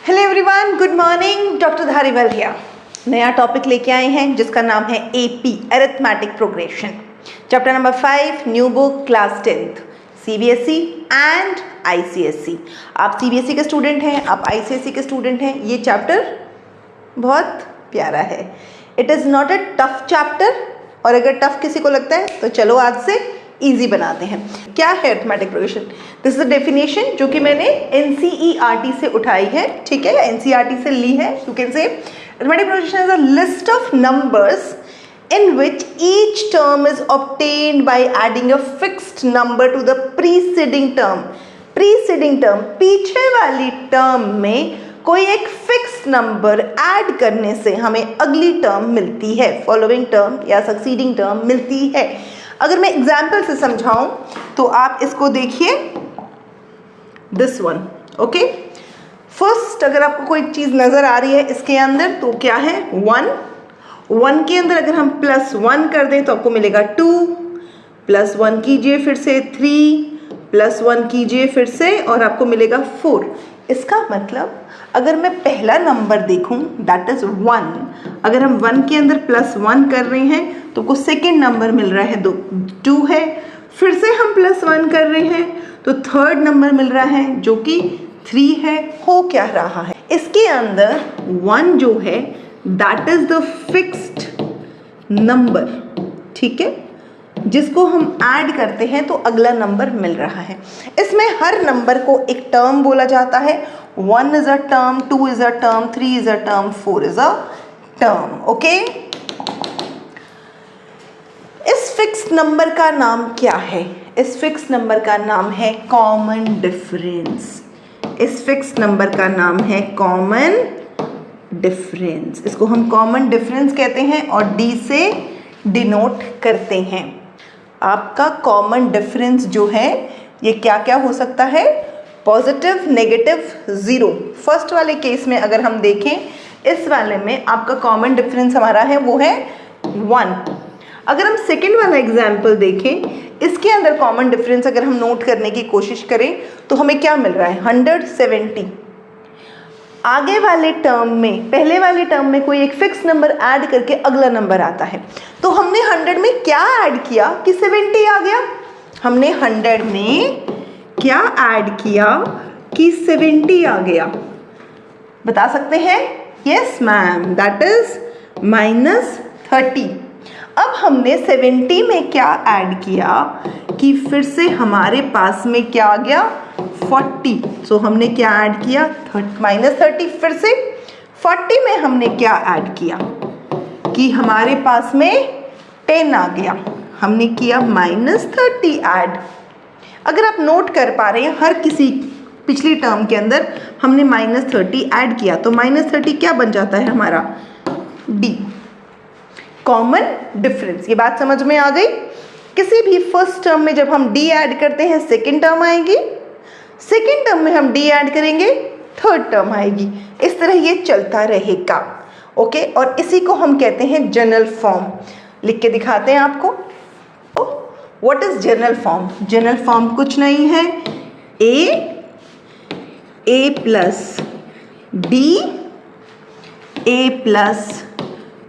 Hello everyone, good morning. Doctor Dhariwal here. नया topic लेके आए हैं जिसका नाम है AP, arithmetic progression. Chapter number 5, new book, class 10th, CBSE and ICSE. आप सीबीएसई के स्टूडेंट हैं, आप आईसीएसई के स्टूडेंट हैं। ये चैप्टर बहुत प्यारा है। It is not a tough chapter, और अगर टफ किसी को लगता है तो चलो आज से इजी बनाते हैं। क्या है arithmetic progression? This is the definition जो कि मैंने एनसीईआरटी से उठाई है, ठीक है, या एनसीईआरटी से ली है। You can say arithmetic progression is a list of numbers in which each term is obtained by adding a fixed number to the preceding term. preceding term, पीछे वाली टर्म में कोई एक फिक्स नंबर ऐड करने से हमें अगली term मिलती है, फॉलोइंग टर्म या सक्सीडिंग टर्म मिलती है। अगर मैं एग्जाम्पल से समझाऊं तो आप इसको देखिए, दिस वन, ओके। फर्स्ट अगर आपको कोई चीज़ नज़र आ रही है इसके अंदर तो क्या है? 1 के अंदर अगर हम +1 कर दें तो आपको मिलेगा 2, +1 कीजिए फिर से 3, +1 कीजिए फिर से और आपको मिलेगा 4। इसका मतलब अगर मैं पहला नंबर देखूं दैट इज़ 1, अगर हम 1 के अंदर +1 कर रहे हैं तो को सेकेंड नंबर मिल रहा है 2 है, फिर से हम +1 कर रहे हैं तो थर्ड नंबर मिल रहा है जो कि 3 है। हो क्या रहा है इसके अंदर? 1 जो है that is the fixed number, ठीक है, जिसको हम ऐड करते हैं तो अगला नंबर मिल रहा है। इसमें हर नंबर को एक टर्म बोला जाता है। 1 is a term, 2 is a term, 3 is a term, 4 is a term, okay. इस फिक्स्ड नंबर का नाम क्या है? इस फिक्स्ड नंबर का नाम है कॉमन डिफरेंस। इस फिक्स्ड नंबर का नाम है कॉमन डिफरेंस। इसको हम कॉमन डिफरेंस कहते हैं और डी से डिनोट करते हैं। आपका कॉमन डिफरेंस जो है ये क्या क्या हो सकता है? Positive, negative, zero. फर्स्ट वाले केस में अगर हम देखें, इस वाले में आपका कॉमन डिफरेंस हमारा है वो है 1। अगर हम सेकेंड वाला एग्जाम्पल देखें, इसके अंदर कॉमन डिफरेंस अगर हम नोट करने की कोशिश करें तो हमें क्या मिल रहा है? 170। आगे वाले टर्म में, पहले वाले टर्म में कोई एक फिक्स नंबर ऐड करके अगला नंबर आता है, तो हमने 100 में क्या ऐड किया कि 70 आ गया? हमने 100 में क्या ऐड किया कि 70 आ गया? बता सकते हैं? Yes ma'am, that is -30। अब हमने 70 में क्या ऐड किया कि फिर से हमारे पास में क्या आ गया? 40। सो हमने क्या ऐड किया? -30। फिर से 40 में हमने क्या ऐड किया कि हमारे पास में 10 आ गया। हमने किया -30 ऐड। अगर आप नोट कर पा रहे हैं, हर किसी पिछली टर्म के अंदर हमने -30 ऐड किया तो -30 क्या बन जाता है हमारा? D, common difference. ये बात समझ में आ गई? किसी भी फर्स्ट टर्म में जब हम डी ऐड करते हैं सेकेंड टर्म आएगी, सेकेंड टर्म में हम डी ऐड करेंगे थर्ड टर्म आएगी। इस तरह ये चलता रहेगा, ओके। और इसी को हम कहते हैं जनरल फॉर्म। लिख के दिखाते हैं आपको। What is general form? General form कुछ नहीं है, a plus d, a plus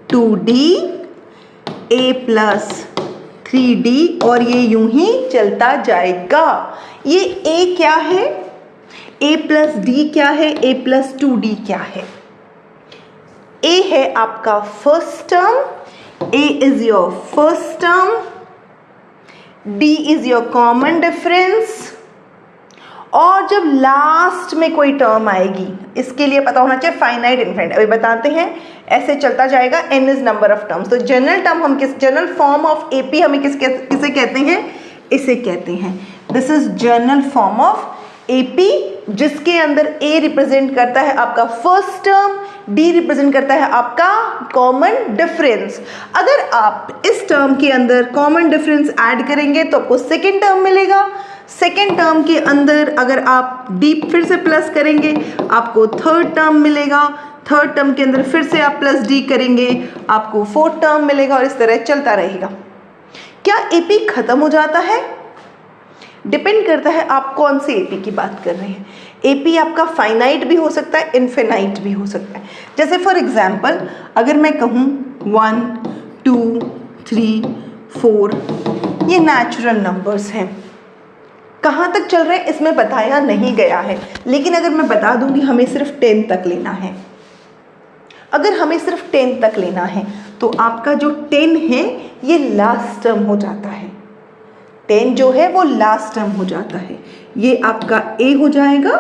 2d, a plus 3d, और ये यूं ही चलता जाएगा। ये a क्या है? a प्लस d क्या है? a प्लस 2d क्या है? a है आपका first term, a is your first term, d is your common difference, और जब लास्ट में कोई टर्म आएगी, इसके लिए पता होना चाहिए फाइनाइट इनफाइनाइट, अभी बताते हैं। ऐसे चलता जाएगा, n is number of terms. तो जनरल टर्म हम जनरल फॉर्म ऑफ एपी हमें किसे कहते हैं? इसे कहते हैं, this is general form of AP, जिसके अंदर a रिप्रेजेंट करता है आपका फर्स्ट टर्म, d रिप्रेजेंट करता है आपका कॉमन डिफरेंस। अगर आप इस टर्म के अंदर कॉमन डिफरेंस ऐड करेंगे तो आपको सेकेंड टर्म मिलेगा। सेकेंड टर्म के अंदर अगर आप डी फिर से प्लस करेंगे आपको थर्ड टर्म मिलेगा। थर्ड टर्म के अंदर फिर से आप प्लस डी करेंगे आपको फोर्थ टर्म मिलेगा, और इस तरह चलता रहेगा। क्या एपी खत्म हो जाता है? डिपेंड करता है आप कौन से एपी की बात कर रहे हैं। AP आपका फाइनाइट भी हो सकता है, इनफिनाइट भी हो सकता है। जैसे फॉर एग्जाम्पल अगर मैं कहूँ 1 2 3 4, ये नेचुरल नंबर्स हैं। कहाँ तक चल रहे हैं इसमें बताया नहीं गया है, लेकिन अगर मैं बता दूंगी हमें सिर्फ 10 तक लेना है, अगर हमें सिर्फ 10 तक लेना है तो आपका जो 10 है ये लास्ट टर्म हो जाता है। 10 जो है वो लास्ट टर्म हो जाता है। ये आपका A हो जाएगा,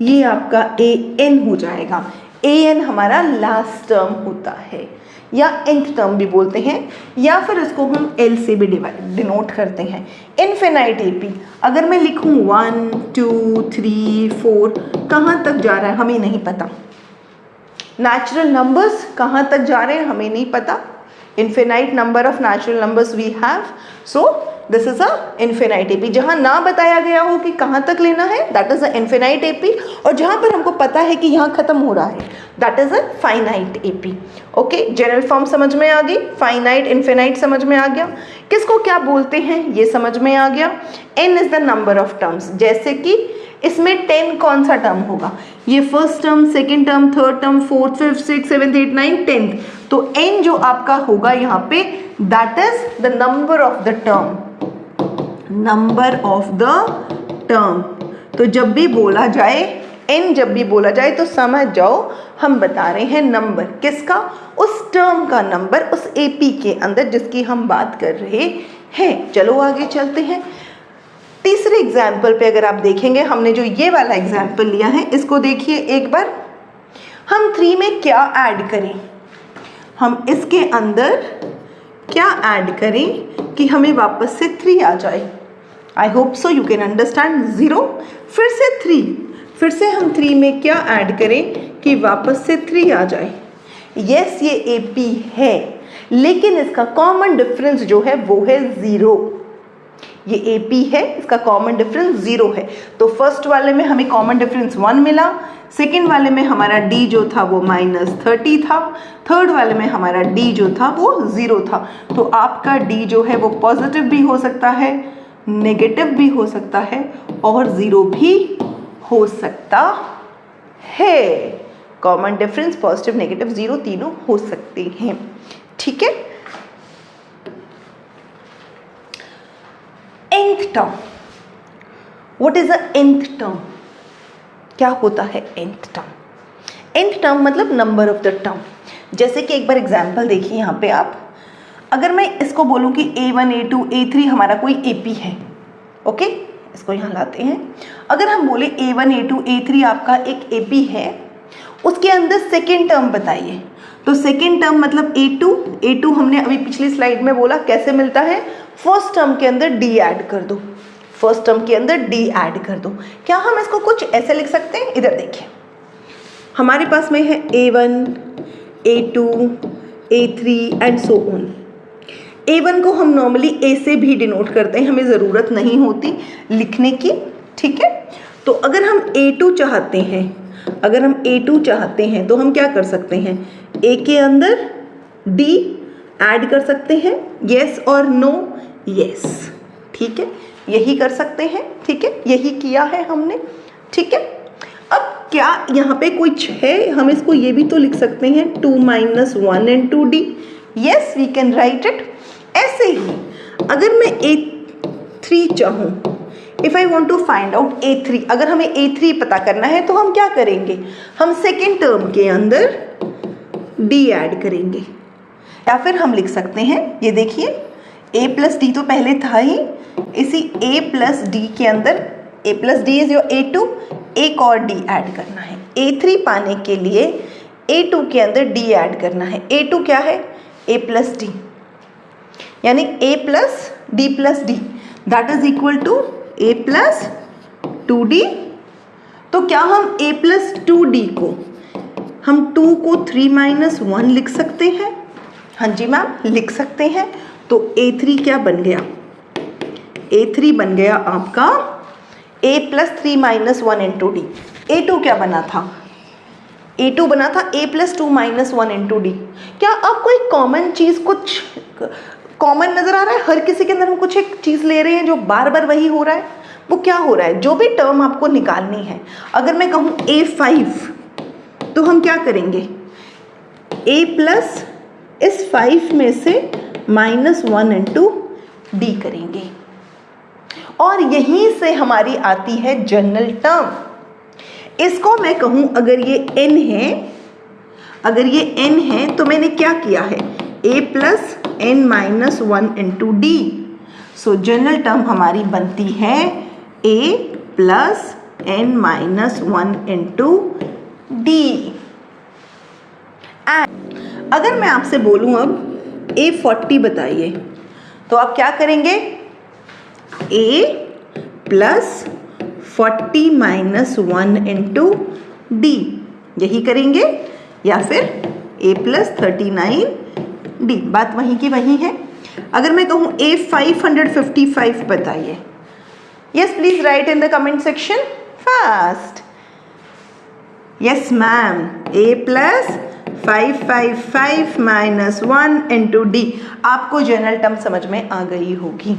ये आपका AN हो जाएगा। AN हमारा लास्ट टर्म होता है या nth टर्म भी बोलते हैं, या फिर इसको हम L से भी डिनोट करते हैं। इनफिनाइट AP अगर मैं लिखूँ 1 2 3 4, कहाँ तक जा रहा है हमें नहीं पता। नेचुरल नंबर्स कहाँ तक जा रहे हैं हमें नहीं पता। Infinite number of natural numbers we have, so this is a infinite AP। जहाँ ना बताया गया हो कि कहाँ तक लेना है that is a infinite AP, और जहाँ पर हमको पता है कि यहाँ खत्म हो रहा है that is a finite AP। Okay, general form समझ में आ गई, फाइनाइट इनफिनाइट समझ में आ गया, किसको क्या बोलते हैं ये समझ में आ गया। n इज द नंबर ऑफ टर्म्स, जैसे कि इसमें 10 कौन सा टर्म होगा, ये first term, second term, third term, fourth, fifth, six, seventh, eight, nine, 10th, तो n जो आपका होगा यहाँ पे that is the number of the term, number of the term. तो जब भी बोला जाए n, जब भी बोला जाए तो समझ जाओ हम बता रहे हैं नंबर किसका, उस टर्म का नंबर, उस AP के अंदर जिसकी हम बात कर रहे हैं। चलो आगे चलते हैं। तीसरे एग्जाम्पल पे अगर आप देखेंगे, हमने जो ये वाला एग्जाम्पल लिया है इसको देखिए एक बार। हम 3 में क्या ऐड करें, हम इसके अंदर क्या ऐड करें कि हमें वापस से 3 आ जाए। आई hope so you can understand. 0 फिर से 3, फिर से हम 3 में क्या ऐड करें कि वापस से 3 आ जाए। यस, ये AP है, लेकिन इसका कॉमन डिफरेंस जो है वो है 0। ये AP है, इसका कॉमन डिफरेंस 0 है। तो फर्स्ट वाले में हमें कॉमन डिफरेंस 1 मिला, सेकेंड वाले में हमारा D जो था वो -30 था, थर्ड वाले में हमारा D जो था वो 0 था। तो आपका D जो है वो पॉजिटिव भी हो सकता है, नेगेटिव भी हो सकता है और 0 भी हो सकता है। कॉमन डिफरेंस पॉजिटिव, नेगेटिव, 0 तीनों हो सकते हैं। ठीक है। nth term, what is a nth term, क्या होता है nth टर्म? nth टर्म मतलब नंबर ऑफ द टर्म। जैसे कि एक बार एग्जांपल देखिए यहाँ पे आप, अगर मैं इसको बोलूँ कि A1 A2 A3 हमारा कोई AP है, ओके, इसको यहाँ लाते हैं। अगर हम बोले A1 A2 A3 आपका एक AP है, उसके अंदर सेकेंड टर्म बताइए, तो सेकेंड टर्म मतलब A2 हमने अभी पिछली स्लाइड में बोला कैसे मिलता है, फर्स्ट टर्म के अंदर D ऐड कर दो, फर्स्ट टर्म के अंदर D ऐड कर दो। क्या हम इसको कुछ ऐसे लिख सकते हैं, इधर देखिए हमारे पास में है A1 A2 A3 and so on. A1 को हम नॉर्मली A से भी डिनोट करते हैं, हमें ज़रूरत नहीं होती लिखने की, ठीक है। तो अगर हम A2 चाहते हैं, अगर हम A2 चाहते हैं तो हम क्या कर सकते हैं, A के अंदर D ऐड कर सकते हैं, येस और नो, येस, ठीक है, यही कर सकते हैं, ठीक है, यही किया है हमने, ठीक है। अब क्या यहाँ पे कुछ है, हम इसको ये भी तो लिख सकते हैं 2 - 1 and 2D, yes we can write it. ऐसे ही अगर मैं A3 चाहूँ, if I want to find out A3, अगर हमें A3 पता करना है तो हम क्या करेंगे, हम सेकेंड टर्म के अंदर D ऐड करेंगे, या फिर हम लिख सकते हैं, ये देखिए A + D तो पहले था ही, इसी A + D के अंदर A + D is your A2, एक और D ऐड करना है। A3 पाने के लिए A2 के अंदर D ऐड करना है। A2 क्या है, A + D, यानी A + D + D that is equal to A + 2D। तो क्या हम A + 2D को, हम 2 को 3 - 1 लिख सकते हैं? हाँ जी मैम, लिख सकते हैं। तो A3 क्या बन गया, A3 बन गया आपका A + 3 - 1 into D। A2 क्या बना था, A2 बना था A + 2 - 1 into D। क्या आपको एक कॉमन चीज़, कुछ कॉमन नज़र आ रहा है? हर किसी के अंदर हम कुछ एक चीज़ ले रहे हैं जो बार बार वही हो रहा है, वो क्या हो रहा है, जो भी टर्म आपको निकालनी है, अगर मैं कहूँ A5 तो हम क्या करेंगे, A प्लस इस 5 में से -1 इंटू डी करेंगे, और यहीं से हमारी आती है जनरल टर्म। इसको मैं कहूँ अगर ये n है, अगर ये n है तो मैंने क्या किया है, a plus n minus 1 into D. So general term हमारी बनती है a plus n minus 1 into D. अगर मैं आपसे बोलूं अब A40 बताइए, तो आप क्या करेंगे, A plus 40 minus 1 into D, यही करेंगे, या फिर A प्लस 39 डी, बात वहीं की वहीं है। अगर मैं कहूँ A555 बताइए, yes please right in the comment section fast. Yes ma'am, A plus 555 minus 1 into D. आपको जनरल टर्म समझ में आ गई होगी।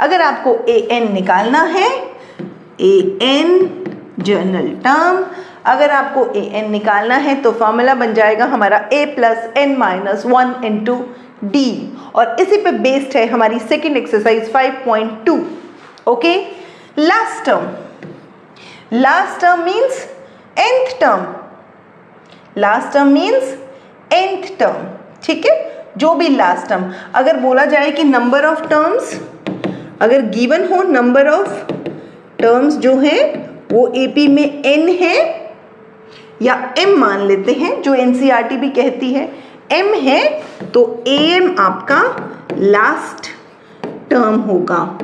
अगर आपको an निकालना है, an जनरल टर्म, अगर आपको an निकालना है तो फॉर्मूला बन जाएगा हमारा a plus n minus 1 into D, और इसी पे बेस्ड है हमारी second exercise 5.2। Okay, last term, last term means nth term, last term means nth term, ठीक है। जो भी लास्ट टर्म, अगर बोला जाए कि नंबर ऑफ टर्म्स, अगर गिवन हो नंबर ऑफ टर्म्स जो है वो AP में n है, या m मान लेते हैं, जो NCERT भी कहती है m है, तो am आपका लास्ट टर्म होगा।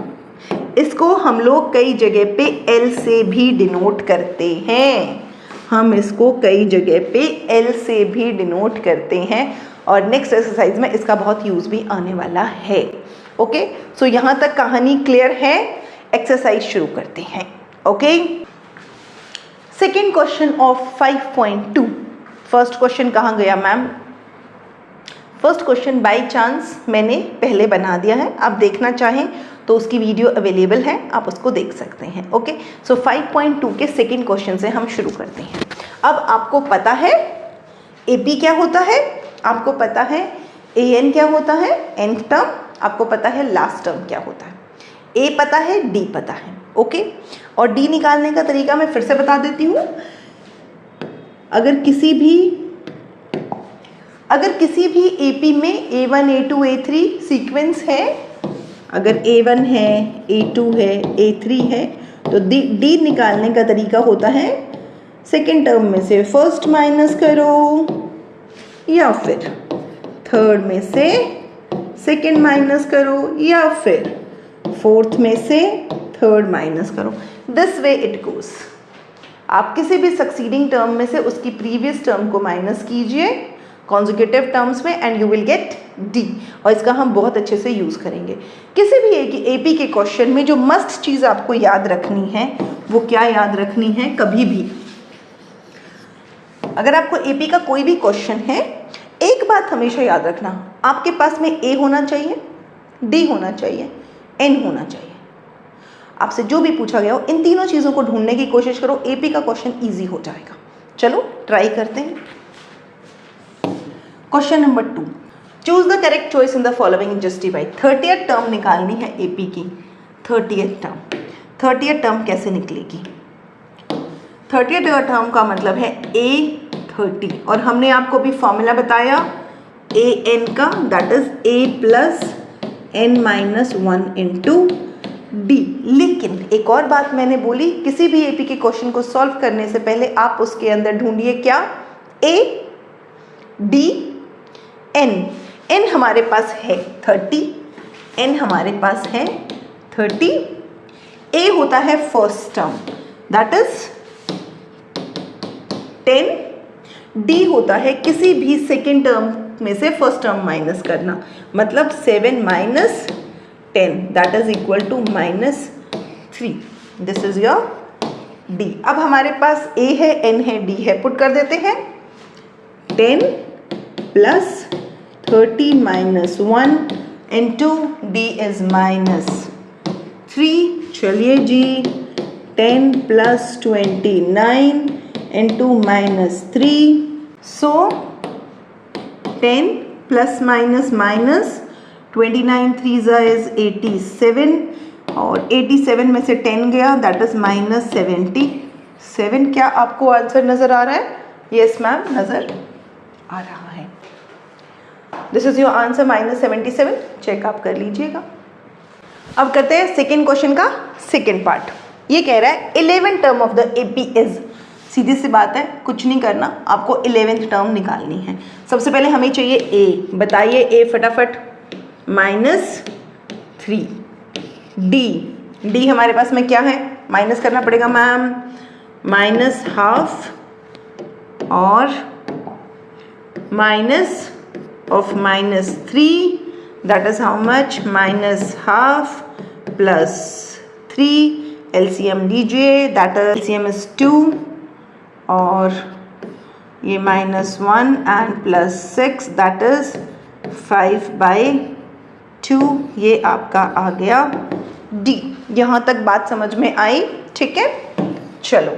इसको हम लोग कई जगह पे L से भी डिनोट करते हैं, हम इसको कई जगह पे L से भी डिनोट करते हैं, और नेक्स्ट एक्सरसाइज में इसका बहुत यूज़ भी आने वाला है। ओके, सो यहाँ तक कहानी क्लियर है। एक्सरसाइज शुरू करते हैं। Okay, second question of 5.2। First question कहाँ गया ma'am? First question by chance मैंने पहले बना दिया है, आप देखना चाहें तो उसकी वीडियो अवेलेबल है, आप उसको देख सकते हैं। ओके, सो 5.2 के सेकेंड क्वेश्चन से हम शुरू करते हैं। अब आपको पता है AP क्या होता है, आपको पता है AN क्या होता है, nth टर्म, आपको पता है लास्ट टर्म क्या होता है, A पता है, D पता है। ओके, और D निकालने का तरीका मैं फिर से बता देती हूँ। अगर किसी भी AP में A1 A2 A3 सीक्वेंस है, अगर A1 है, A2 है, A3 है, तो D निकालने का तरीका होता है सेकेंड टर्म में से फर्स्ट माइनस करो, या फिर थर्ड में से सेकेंड माइनस करो, या फिर फोर्थ में से थर्ड माइनस करो। This way it goes. आप किसी भी सक्सीडिंग टर्म में से उसकी प्रीवियस टर्म को माइनस कीजिए कॉन्जुगेटिव टर्म्स में, and you will get D, और इसका हम बहुत अच्छे से यूज़ करेंगे। किसी भी AP के क्वेश्चन में जो मस्ट चीज़ आपको याद रखनी है, वो क्या याद रखनी है, कभी भी अगर आपको AP का कोई भी क्वेश्चन है, एक बात हमेशा याद रखना, आपके पास में A होना चाहिए, D होना चाहिए, N होना चाहिए। आपसे जो भी पूछा गया हो, इन तीनों चीज़ों को ढूंढने की कोशिश करो, AP का क्वेश्चन ईजी हो जाएगा। चलो ट्राई करते हैं। Question number 2, choose the correct choice in the following, justify. 30th term निकालनी है AP की। 30th टर्म कैसे निकलेगी? 30th टर्म का मतलब है A30, और हमने आपको भी फॉर्मूला बताया AN का, that is A plus N minus 1 into D। लेकिन एक और बात मैंने बोली, किसी भी AP के क्वेश्चन को सॉल्व करने से पहले आप उसके अंदर ढूंढिए क्या, A, D, N हमारे पास है 30, N हमारे पास है 30, A होता है first term that is 10, D होता है किसी भी सेकेंड टर्म में से फर्स्ट टर्म माइनस करना, मतलब 7 minus 10 that is equal to -3। This is your D। अब हमारे पास A है, N है, D है, पुट कर देते हैं। 10 plus 30 minus 1 into D is -3। चलिए जी, 10 + 29 इंटू -3, so 10 plus minus minus 29 3 is 87 और 87 में से 10 गया, दैट इज -77। क्या आपको आंसर नज़र आ रहा है? यस मैम, नज़र आ रहा है। This is your answer -77। Check आप कर लीजिएगा। अब करते हैं सेकेंड क्वेश्चन का सेकेंड पार्ट। ये कह रहा है 11th term of the AP is. सीधी सी बात है, कुछ नहीं करना, आपको 11th टर्म निकालनी है। सबसे पहले हमें चाहिए ए। बताइए ए फटाफट। -3। डी हमारे पास में क्या है? माइनस करना पड़ेगा मैम, -½ और minus of -3, that is how much? -½ + 3। LCM लीजिए, दैट एलसीएम इज 2 और ये -1 एंड +6 दैट इज 5/2। ये आपका आ गया डी। यहाँ तक बात समझ में आई? ठीक है, चलो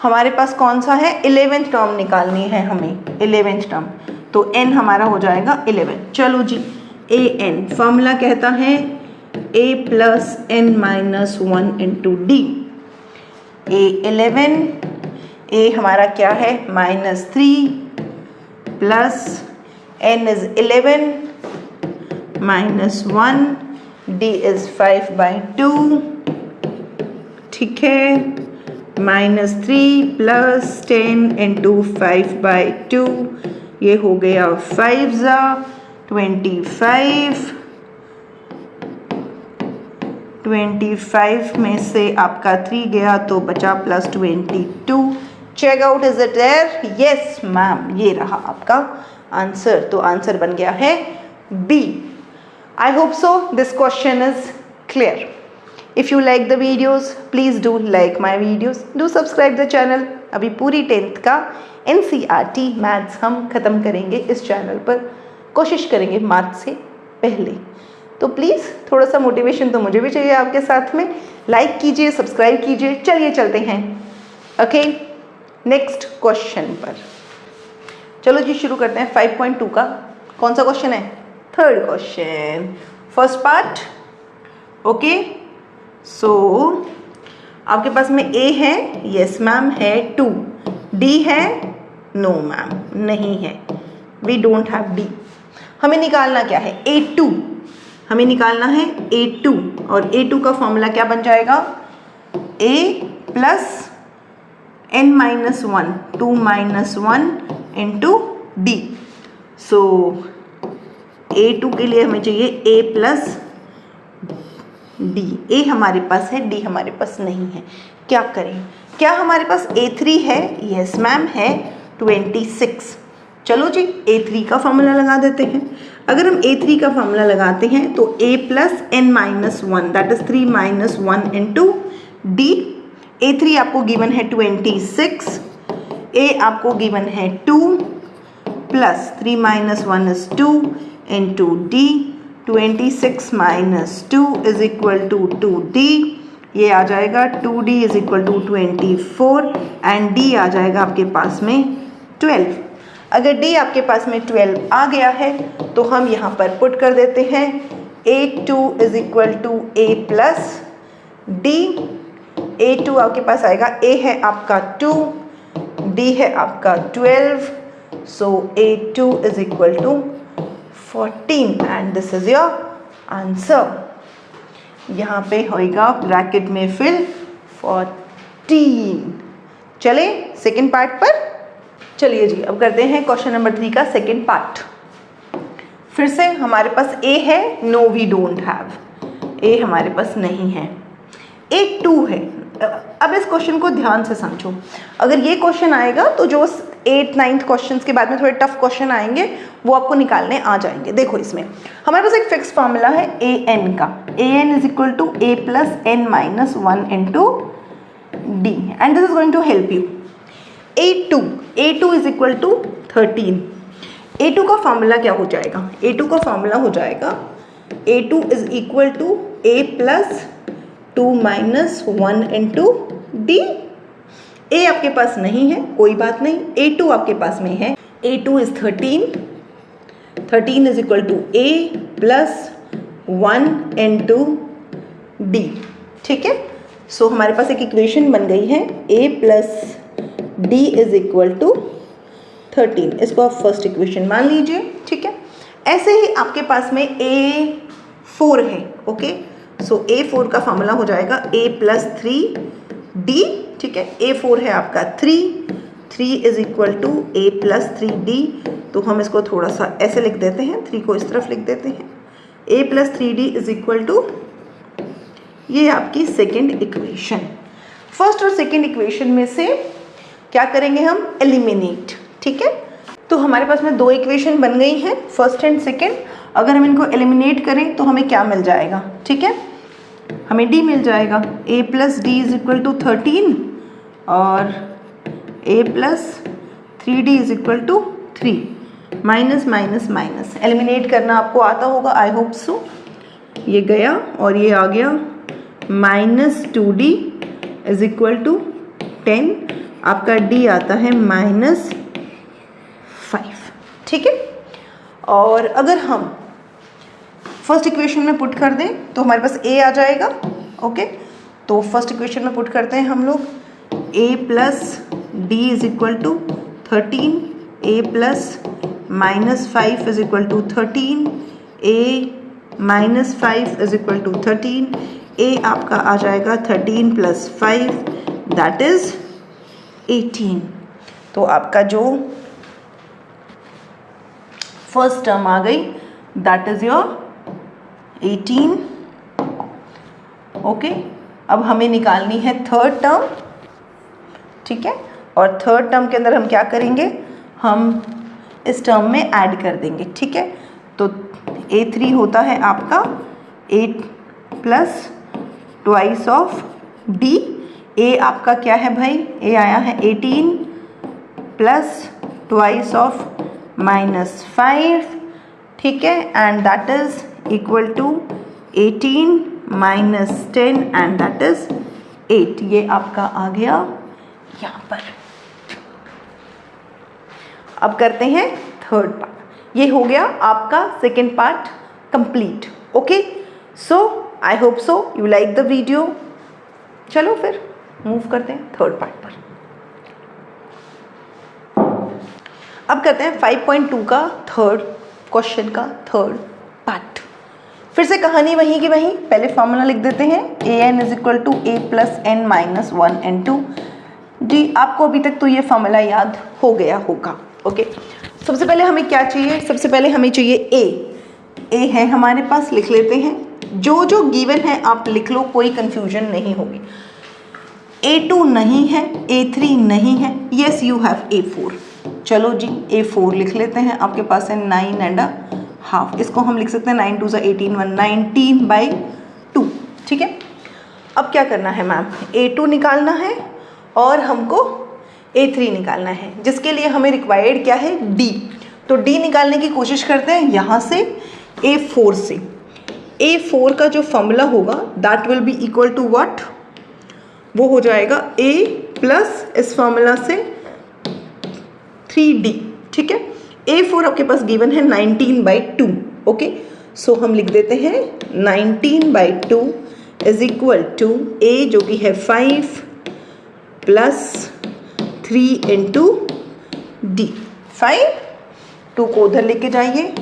हमारे पास कौन सा है? 11th टर्म निकालनी है हमें, 11th टर्म। तो n हमारा हो जाएगा 11। चलो जी, ए एन फॉर्मूला कहता है a + n-1 into D. A11, a हमारा क्या है? -3 plus n is 11 -1, d is 5/2। ठीक है, -3 + 10 इंटू 5/2, ये हो गया 5 × 25। 25 में से आपका 3 गया तो बचा +22। Check out, is it there? Yes ma'am, ये रहा आपका आंसर। तो आंसर बन गया है B. I hope so this question is clear. If you like the videos please do like my videos, do subscribe the channel. अभी पूरी 10th का NCERT मैथ्स हम ख़त्म करेंगे इस चैनल पर, कोशिश करेंगे मार्च से पहले। तो प्लीज़ थोड़ा सा मोटिवेशन तो मुझे भी चाहिए आपके साथ में। लाइक कीजिए, सब्सक्राइब कीजिए। चलिए चलते हैं ओके नेक्स्ट क्वेश्चन पर। चलो जी शुरू करते हैं 5.2 का। कौन सा क्वेश्चन है? Third question, first part. Okay, so आपके पास में ए है, यस मैम है 2। डी है, नो मैम नहीं है, वी डोंट हैव डी। हमें निकालना क्या है? A2। हमें निकालना है A2 और A2 का फॉर्मूला क्या बन जाएगा? A + n-1, 2 - 1 into D. So A2 के लिए हमें चाहिए A + D। A हमारे पास है, D हमारे पास नहीं है। क्या करें? क्या हमारे पास A3 है? यस मैम है 26। चलो जी A3 का फॉर्मूला लगा देते हैं। अगर हम A3 का फॉर्मूला लगाते हैं तो A + n-1 that is 3 - 1 into D. A3 आपको गिवन है 26, A आपको गिवन है 2 plus 3 - 1 is 2 into D. 26 - 2 is equal to 2D। ये आ जाएगा 2D is equal to 24 and D आ जाएगा आपके पास में 12। अगर D आपके पास में 12 आ गया है तो हम यहाँ पर पुट कर देते हैं A2 is equal to A + D। A2 आपके पास आएगा, A है आपका 2, D है आपका 12, so A2 is equal to 14 and this is your answer. यहाँ पे होएगा ब्रैकेट में फिल 14। चले सेकेंड पार्ट पर। चलिए जी अब करते हैं क्वेश्चन नंबर 3 का सेकेंड पार्ट। फिर से हमारे पास A है, no we don't have. A हमारे पास नहीं है, A2 है। अब इस क्वेश्चन को ध्यान से समझो। अगर ये क्वेश्चन आएगा तो जो 8th 9th क्वेश्चंस के बाद में थोड़े टफ क्वेश्चन आएंगे वो आपको निकालने आ जाएंगे। देखो इसमें हमारे पास एक फिक्स फॉर्मूला है an का। an is equal to A + n-1 into D and this is going to help you. A2 is equal to 13। A2 का फॉर्मूला क्या हो जाएगा? A2 का फॉर्मूला हो जाएगा A2 is equal to A + 2 minus 1 into d. ए आपके पास नहीं है, कोई बात नहीं, A2 आपके पास में है। A2 is 13 is equal to A plus 1 into D. ठीक है, सो हमारे पास एक इक्वेशन बन गई है, a plus D is equal to 13। इसको आप फर्स्ट इक्वेशन मान लीजिए। ठीक है, ऐसे ही आपके पास में A4 है। ओके, सो A4 का फॉर्मूला हो जाएगा A प्लस 3D। ठीक है, A4 है आपका 3 is equal to A plus 3D। तो हम इसको थोड़ा सा ऐसे लिख देते हैं, 3 को इस तरफ लिख देते हैं। A plus 3D is equal to, ये आपकी सेकेंड इक्वेशन। फर्स्ट और सेकेंड इक्वेशन में से क्या करेंगे हम, एलिमिनेट। ठीक है, तो हमारे पास में दो इक्वेशन बन गई हैं, फर्स्ट एंड सेकेंड। अगर हम इनको एलिमिनेट करें तो हमें क्या मिल जाएगा, ठीक है, हमें डी मिल जाएगा। A plus D is equal to 13 और a plus 3D is equal to 3। Minus minus minus, eliminate करना आपको आता होगा, आई होप सो। ये गया और ये आ गया, minus 2D is equal to 10। आपका D आता है माइनस 5। ठीक है, और अगर हम फर्स्ट इक्वेशन में पुट कर दें तो हमारे पास A आ जाएगा। ओके, तो फर्स्ट इक्वेशन में पुट करते हैं हम लोग, A plus D is equal to 13, A plus minus 5 is equal to 13, A minus 5 is equal to 13। A आपका आ जाएगा 13 प्लस 5 दैट इज 18। तो आपका जो फर्स्ट टर्म आ गई दैट इज योर 18। ओके, अब हमें निकालनी है थर्ड टर्म। ठीक है, और थर्ड टर्म के अंदर हम क्या करेंगे, हम इस टर्म में ऐड कर देंगे। ठीक है, तो A3 होता है आपका 8 plus twice of D। A आपका क्या है भाई, A आया है 18 प्लस ट्वाइस ऑफ माइनस 5। ठीक है, and that is equal to 18 minus 10 and that is 8। ये आपका आ गया यहाँ पर। अब करते हैं थर्ड पार्ट। ये हो गया आपका second part complete. Okay, so I hope so you like the video. चलो फिर मूव करते हैं थर्ड पार्ट पर। अब करते हैं 5.2 का थर्ड क्वेश्चन का थर्ड पार्ट। फिर से कहानी वहीं की वहीं, पहले फॉर्मूला लिख देते हैं, an is equal to a plus n minus 1 n2। जी, आपको अभी तक तो ये फॉर्मूला याद हो गया होगा। ओके, सबसे पहले हमें क्या चाहिए, सबसे पहले हमें चाहिए a है हमारे पास, लिख लेते हैं। जो जो गिवन है आप लिख लो, कोई कंफ्यूजन नहीं होगी। A2 नहीं है, A3 नहीं है, येस यू हैव A4। चलो जी, A4 लिख लेते हैं। आपके पास है 9.5, इसको हम लिख सकते हैं 9 2 18, 19/2। ठीक है, अब क्या करना है मैम, A2 निकालना है और हमको A3 निकालना है, जिसके लिए हमें रिक्वायर्ड क्या है, D। तो D निकालने की कोशिश करते हैं यहाँ से, A4 से। A4 का जो फॉर्मूला होगा that will be equal to what, वो हो जाएगा A प्लस इस फॉर्मूला से 3D। ठीक है, A4 आपके पास गिवन है 19/2। ओके, सो हम लिख देते हैं 19/2 इज इक्वल टू A जो कि है 5 प्लस 3 इंटू D। 5, 2 को उधर लेके जाइए,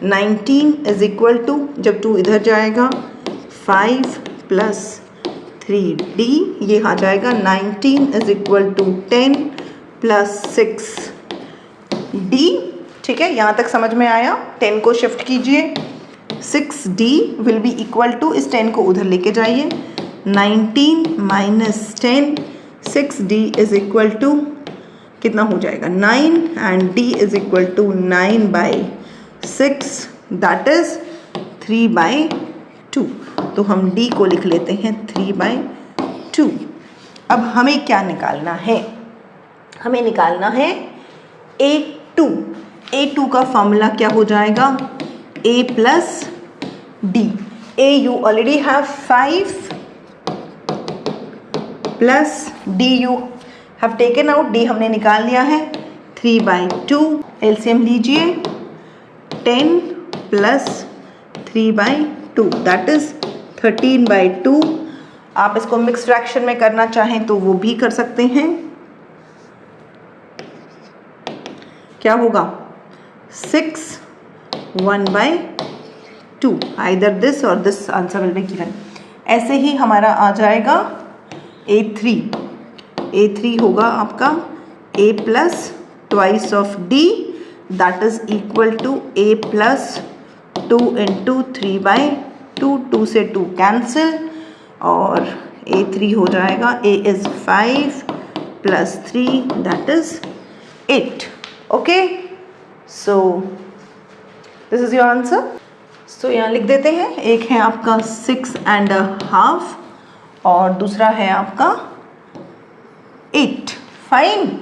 19 इज इक्वल टू, जब 2 इधर जाएगा 5 प्लस 3D, ये आ जाएगा 19 is equal to 10 plus 6D। ठीक है, यहाँ तक समझ में आया। 10 को शिफ्ट कीजिए, 6D will be equal to, इस 10 को उधर लेके जाइए, 19 minus 10, 6D is equal to कितना हो जाएगा 9 and D is equal to 9/6 that is 3/2। तो हम D को लिख लेते हैं 3/2। अब हमें क्या निकालना है, हमें निकालना है A2। A2 का फॉर्मूला क्या हो जाएगा, A plus D। A you already have 5 plus D you have taken out, D हमने निकाल लिया है, 3/2 एलसीएम लीजिए, 10 प्लस 3/2 दैट इज 13/2। आप इसको मिक्स फ्रैक्शन में करना चाहें तो वो भी कर सकते हैं। क्या होगा 6 1/2, आइदर दिस और this answer will be given. ऐसे ही हमारा आ जाएगा A3 होगा आपका A plus twice of D that is equal to A plus 2 into 3/2, 2 से 2 कैंसिल और A3 हो जाएगा A is 5 plus 3 that is 8। Okay, so this is your answer. So यहाँ लिख देते हैं, एक है आपका 6.5 और दूसरा है आपका 8। Fine,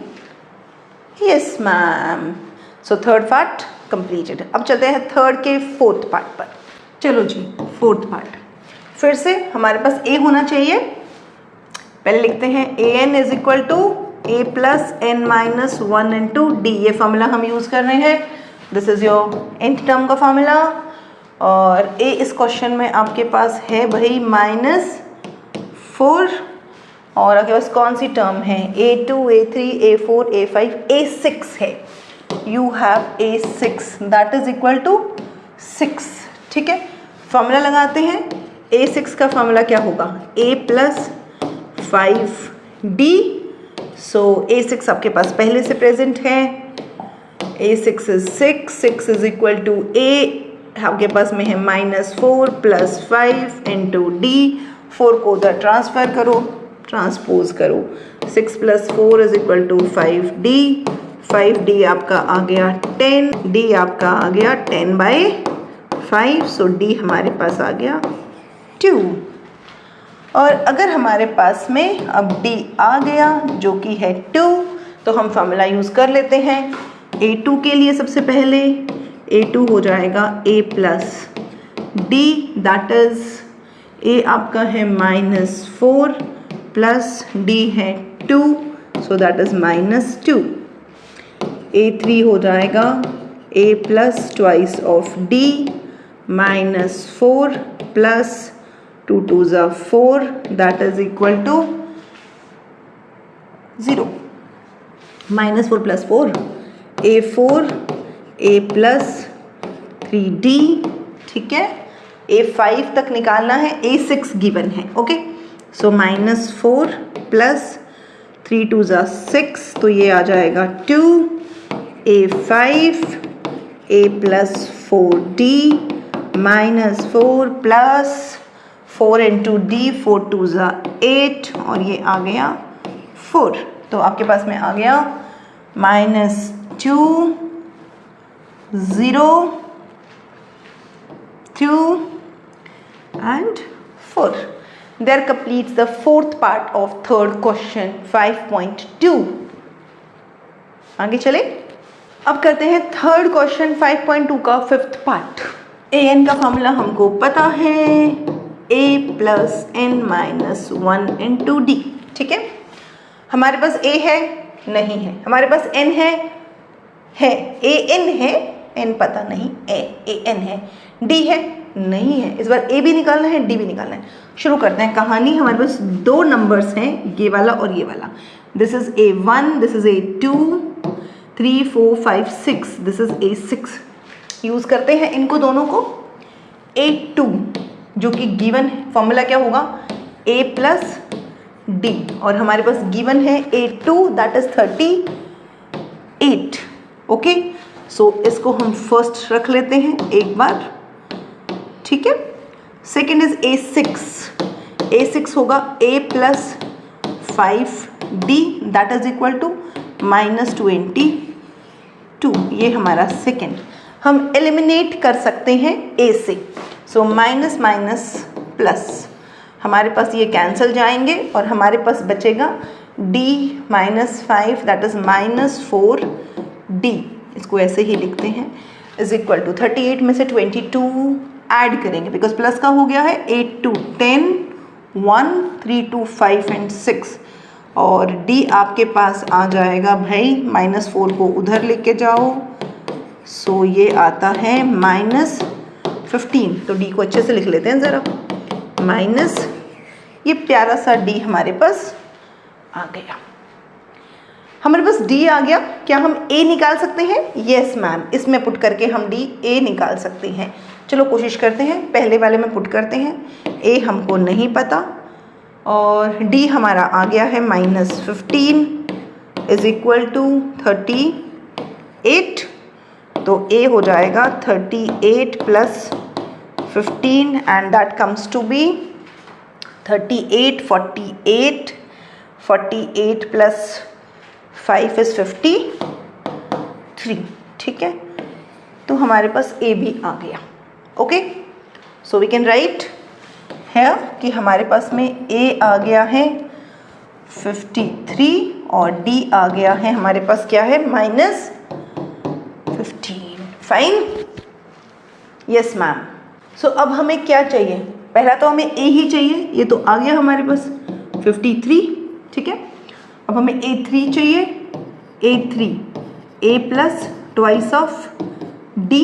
yes ma'am. So third part completed. अब चलते हैं थर्ड के फोर्थ पार्ट पर। चलो जी, फोर्थ पार्ट फिर से हमारे पास A होना चाहिए। पहले लिखते हैं AN is equal to A plus N minus 1 into D। ये फॉर्मूला हम यूज़ कर रहे हैं, this is your nth term का फॉर्मूला। और A इस क्वेश्चन में आपके पास है भाई -4 और आपके पास कौन सी टर्म है, A2, A3, A4, A5, A6 है। You have A6 that is equal to 6। ठीक है, फॉर्मूला लगाते हैं। A6 का फॉर्मूला क्या होगा, A plus 5D। So A6 आपके पास पहले से प्रेजेंट है, A6 is 6 is equal to A आपके पास में है -4 प्लस 5 इंटू D। 4 को उधर ट्रांसफर करो, ट्रांसपोज करो, 6 plus 4 is equal to 5D। 5D आपका आ गया 10, D आपका आ गया 10/5। सो D हमारे पास आ गया 2। और अगर हमारे पास में अब D आ गया जो कि है 2, तो हम फॉर्मूला यूज़ कर लेते हैं। A2 के लिए सबसे पहले A2 हो जाएगा A plus D that is A आपका है -4 प्लस D है 2, सो दैट इज -2। A3 हो जाएगा A plus twice of D -4 plus 2 2s are 4 that is equal to 0। -4 plus 4 A4 A plus 3D। ठीक है, A5 तक निकालना है, A6 गिवन है। Okay, so -4 plus 3 2s are 6, तो ये आ जाएगा 2। A5 A plus 4D -4 plus 4 into D, 4 2s are 8 और ये आ गया 4। तो आपके पास में आ गया -2 0 2 and 4। There completes the fourth part of third question 5.2। आगे चले, अब करते हैं थर्ड क्वेश्चन 5.2 का फिफ्थ पार्ट। AN का फॉर्मूला हमको पता है, A plus N minus 1 into D। ठीक है, हमारे पास A है, नहीं है, हमारे पास N है, AN है, N पता नहीं, AN है, D है, नहीं है। इस बार A भी निकालना है, D भी निकालना है। शुरू करते हैं कहानी। हमारे पास दो नंबर्स हैं, ये वाला और ये वाला। This is A1, this is A2, 3 4 5 6, this is A6। Use करते हैं इनको दोनों को। A2 जो कि गिवन है, फॉर्मूला क्या होगा, A प्लस D और हमारे पास गिवन है A2 दैट इज 38। ओके, सो इसको हम फर्स्ट रख लेते हैं एक बार। ठीक है, सेकेंड इज A6 होगा A plus 5D that is equal to -22। ये हमारा सेकेंड। हम एलिमिनेट कर सकते हैं A से, सो माइनस माइनस प्लस, हमारे पास ये कैंसिल जाएंगे और हमारे पास बचेगा D -5 दैट इज -4D। इसको ऐसे ही लिखते हैं, इज इक्वल टू 38 में से 22 ऐड करेंगे बिकॉज प्लस का हो गया है, 8 2 10 1 3 2 5 एंड 6 और डी आपके पास आ जाएगा भाई -4 को उधर लेके जाओ, सो ये आता है -15। तो डी को अच्छे से लिख लेते हैं ज़रा, माइनस ये प्यारा सा डी हमारे पास आ गया। हमारे पास डी आ गया। क्या हम ए निकाल सकते हैं? यस मैम, इसमें पुट करके हम डी ए निकाल सकते हैं। चलो कोशिश करते हैं, पहले वाले में पुट करते हैं। ए हमको नहीं पता और डी हमारा आ गया है -15 इज इक्वल टू 38। तो ए हो जाएगा 38 plus 15 and that comes to be 38 48 plus 5 is 53। ठीक है, तो हमारे पास ए भी आ गया। Okay, so we can write है कि हमारे पास में ए आ गया है 53 और डी आ गया है हमारे पास क्या है -15। Fine, yes ma'am. सो अब हमें क्या चाहिए? पहला तो हमें ए ही चाहिए, ये तो आ गया हमारे पास 53। ठीक है, अब हमें A3 चाहिए। A3 A plus twice of D।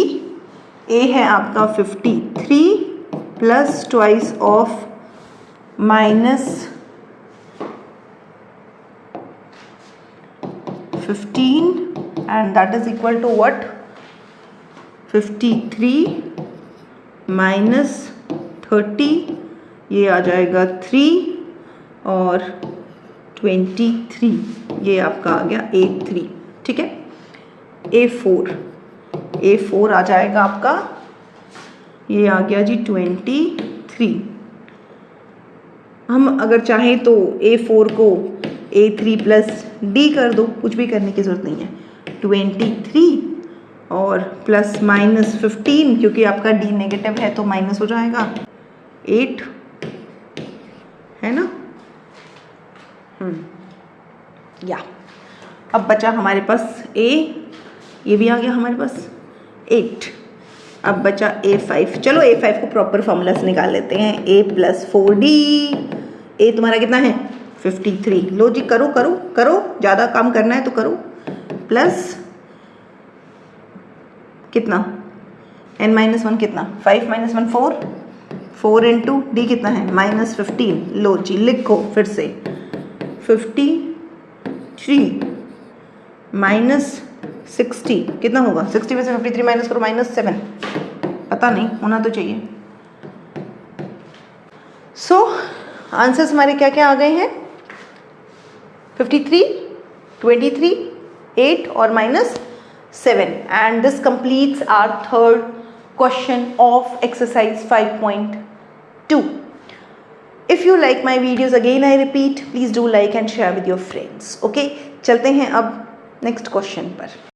A है आपका 53 plus twice of -15 and that is equal to what? 53 -30, ये आ जाएगा 3 और 23, ये आपका आ गया A3। ठीक है, A4 आ जाएगा आपका, ये आ गया जी 23। हम अगर चाहें तो A4 को A3 प्लस D कर दो, कुछ भी करने की ज़रूरत नहीं है। 23 और प्लस -15, क्योंकि आपका D नेगेटिव है तो माइनस हो जाएगा 8, है ना। या अब बचा हमारे पास A, ये भी आ गया हमारे पास 8। अब बचा A5। चलो A5 को प्रॉपर फॉर्मूला से निकाल लेते हैं। A प्लस 4D, A तुम्हारा कितना है 53। लो जी, करो करो करो, ज़्यादा काम करना है तो करो। प्लस कितना n-1 कितना 5 - 1 4, 4 इंटू डी कितना है -15। लो जी लिखो फिर से 53 -60 कितना होगा? 60 में से 53 माइनस करो -7, पता नहीं, होना तो चाहिए। सो आंसर्स हमारे क्या क्या आ गए हैं? 53, 23, 8 और -7 and this completes our third question of exercise 5.2. If you like my videos, again I repeat, please do like and share with your friends. Okay, चलते हैं अब नेक्स्ट क्वेश्चन पर।